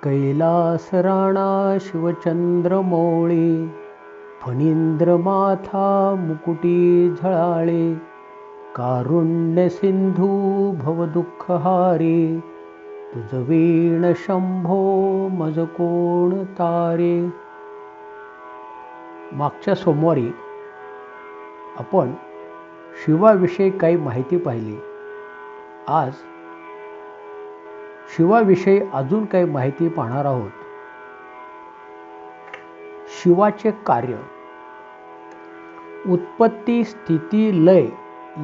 कैलास राणा शिवचंद्रमौळी, फणींद्र माथा मुकुटी झळाळे, कारुण्य सिंधू भवदुःखहारी, तुझ वीण शंभो मज कोण तारे. मागच्या सोमवारी आपण शिवाविषयी काही माहिती पाहिली. आज शिवाविषयी अजून काही माहिती पाहणार आहोत. शिवाचे कार्य. उत्पत्ती, स्थिती, लय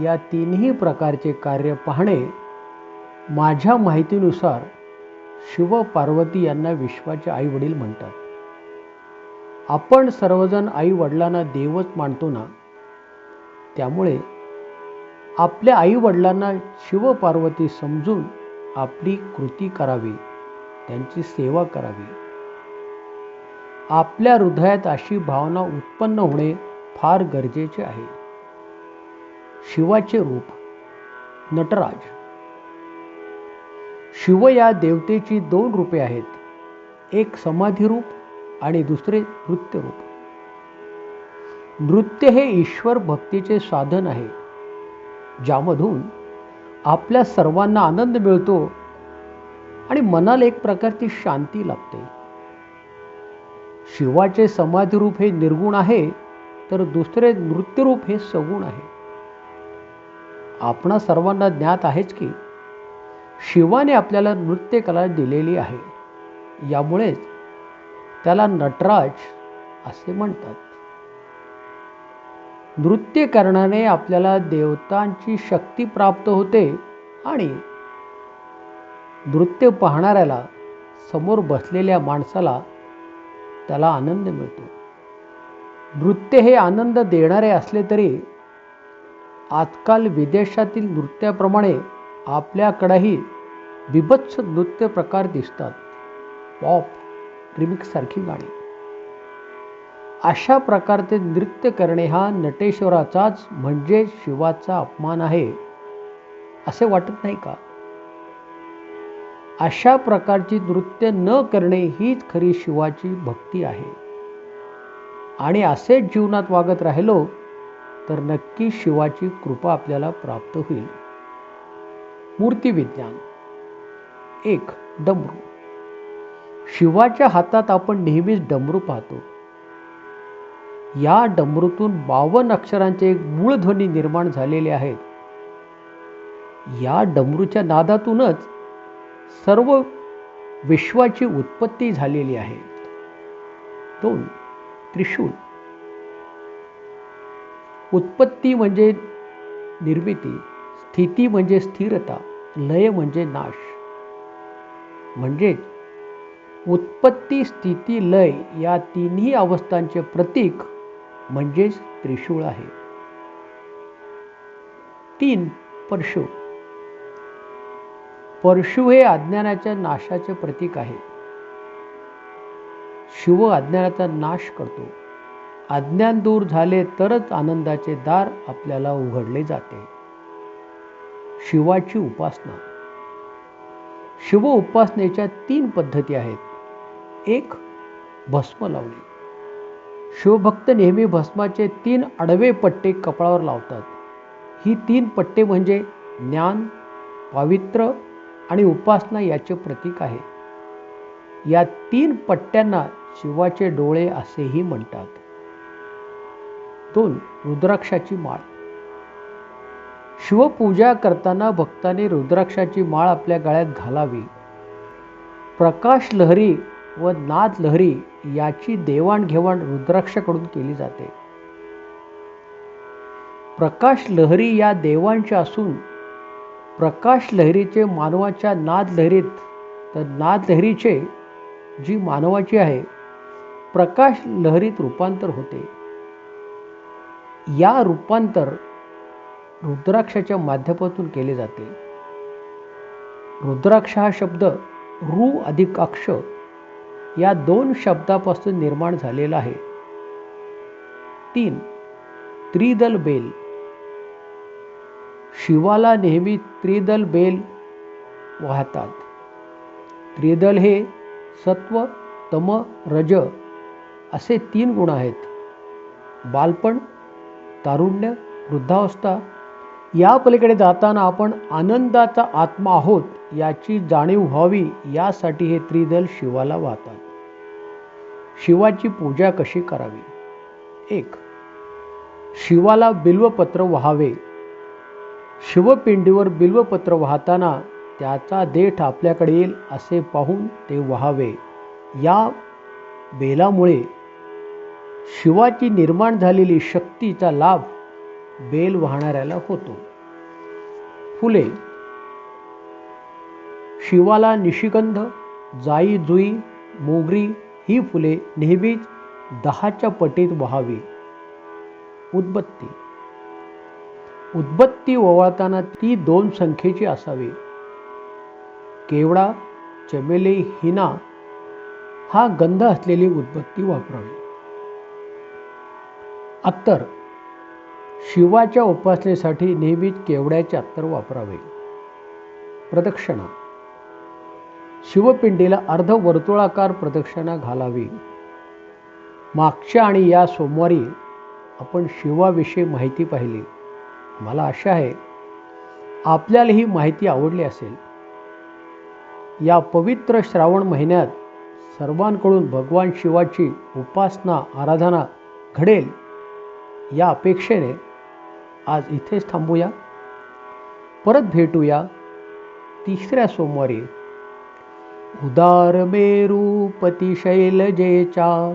या तिन्ही प्रकारचे कार्य पाहणे. माझ्या माहितीनुसार शिव पार्वती यांना विश्वाचे आई वडील म्हणतात. आपण सर्वजण आई वडिलांना देवच मानतो ना, त्यामुळे आपल्या आई वडिलांना शिव पार्वती समजून आपली कृती करावी, त्यांची सेवा करावी. आपल्या हृदयात अशी भावना उत्पन्न होणे फार गरजेचे आहे. शिवाचे रूप. नटराज. शिव या देवतेची दोन रूपे आहेत. एक समाधी रूप आणि दुसरे नृत्य रूप. नृत्य हे ईश्वर भक्तीचे साधन आहे, ज्यामधून आपल्या सर्वांना आनंद मिळतो आणि मनाला एक प्रकारची शांती लाभते. शिवाचे समाधी रूप हे निर्गुण आहे, तर दुसरे नृत्य रूप हे सगुण आहे. आपणा सर्वांना ज्ञात आहेच की शिवाने आपल्याला नृत्य कला दिलेली आहे. यामुळेच त्याला नटराज असे म्हणतात. नृत्य करण्याने आपल्याला देवतांची शक्ती प्राप्त होते आणि नृत्य पाहणाऱ्याला, समोर बसलेल्या माणसाला त्याला आनंद मिळतो. नृत्य हे आनंद देणारे असले तरी आजकाल विदेशातील नृत्याप्रमाणे आपल्याकडेही बिभत्स नृत्य प्रकार दिसतात. पॉप, रिमिक्स सारखी गाणी. अशा प्रकारचे नृत्य करणे हा नटेश्वराचाच म्हणजे शिवाचा अपमान आहे, असे वाटत नाही का? अशा प्रकारची नृत्य न करणे हीच खरी शिवाची भक्ती आहे. आणि असेच जीवनात वागत राहिलो तर नक्की शिवाची कृपा आपल्याला प्राप्त होईल. मूर्तिविज्ञान. 1. डमरू. शिवाच्या हातात आपण नेहमीच डमरू पाहतो. या डमरूतून 52 अक्षरांचे एक मूळ ध्वनी निर्माण झालेले आहेत. या डमरूच्या नादातूनच सर्व विश्वाची उत्पत्ती झालेली आहे. 2. त्रिशूल. उत्पत्ती म्हणजे निर्मिती, स्थिती म्हणजे स्थिरता, लय म्हणजे नाश. म्हणजेच उत्पत्ती, स्थिती, लय या तिन्ही अवस्थांचे प्रतीक म्हणजेच त्रिशूळ आहे. 3. परशु. परशु हे अज्ञानाच्या नाशाचे प्रतीक आहे. शिव अज्ञानाचा नाश करतो. अज्ञान दूर झाले तरच आनंदाचे दार आपल्याला उघडले जाते. शिवाची उपासना. शिव उपासनेच्या 3 पद्धती आहेत. 1. भस्म लावणे. शिवभक्त नेहमी भस्माचे 3 आडवे पट्टे कपाळावर लावतात. ही 3 पट्टे म्हणजे ज्ञान, पावित्र्य आणि उपासना याचे प्रतीक आहे. या 3 पट्ट्यांना शिवाचे डोळे असेही म्हणतात. 2. रुद्राक्षाची माळ. शिवपूजा करताना भक्ताने रुद्राक्षाची माळ आपल्या गळ्यात घालावी. प्रकाश लहरी व नाद लहरी याची देवाणघेवाण रुद्राक्षाकडून केली जाते. प्रकाश लहरी या देवांच्या असून प्रकाश लहरीचे मानवाच्या नाद लहरीत, तर नाद लहरीचे जी मानवाची आहे प्रकाश लहरीत रूपांतर होते. या रूपांतर रुद्राक्षाच्या माध्यमातून केले जाते. रुद्राक्ष हा शब्द रु अधिक अक्ष या 2 शब्दापासून निर्माण झालेला आहे. 3. त्रिदल बेल. शिवाला नेहमी त्रिदल बेल वाहतात. त्रिदल हे सत्व, तम, रज असे 3 गुण आहेत. बालपण, तारुण्य, वृद्धावस्था या पलीकडे जाताना आपण आनंदाचा आत्मा आहोत याची जाणीव व्हावी यासाठी हे त्रिदल शिवाला वाहतात. शिवाची पूजा कशी करावी? 1. शिवाला बिल्वपत्र वाहावे. शिवपिंडीवर बिल्वपत्र वाहताना त्याचा देठ आपल्याकडे येईल असे पाहून ते वाहावे. या बेलामुळे शिवाची निर्माण झालेली शक्तीचा लाभ बेल वाहणाऱ्याला होतो. फुले. शिवाला निशिगंध, जाई जुई, मोगरी ही फुले नेहमीच 10च्या पटीत वाहावी. उदबत्ती. उदबत्ती ओवाळताना ती 2 संख्येची असावी. केवडा, चमेली, हिना हा गंध असलेली उदबत्ती वापरावी. अत्तर. शिवाच्या उपासनेसाठी नेहमीच केवड्याचे अत्तर वापरावे. प्रदक्षिणा. शिवपिंडीला अर्धवर्तुळाकार प्रदक्षिणा घालावी. मागच्या आणि या सोमवारी आपण शिवाविषयी माहिती पाहिली. मला आशा आहे आपल्याला ही माहिती आवडली असेल. या पवित्र श्रावण महिन्यात सर्वांकडून भगवान शिवाची उपासना आराधना घडेल या अपेक्षेने आज इथेच थांबूया. परत भेटूया 3ऱ्या सोमवारी. उदार मेरूपती शैलजेचा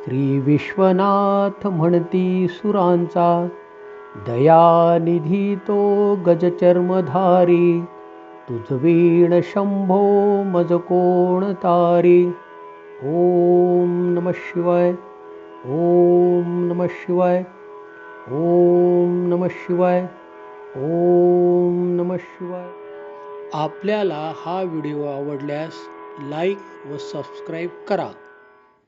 श्री विश्वनाथ म्हणती सुरांचा. दयानिधी तो गजचर्मधारी तुझवीण शंभो मज कोण तारी. ओम नमः शिवाय. ओम नमः शिवाय. ओम नमः शिवाय. ओम नमः शिवाय. आपल्याला हा व्हिडिओ आवडल्यास लाईक व सबस्क्राईब करा.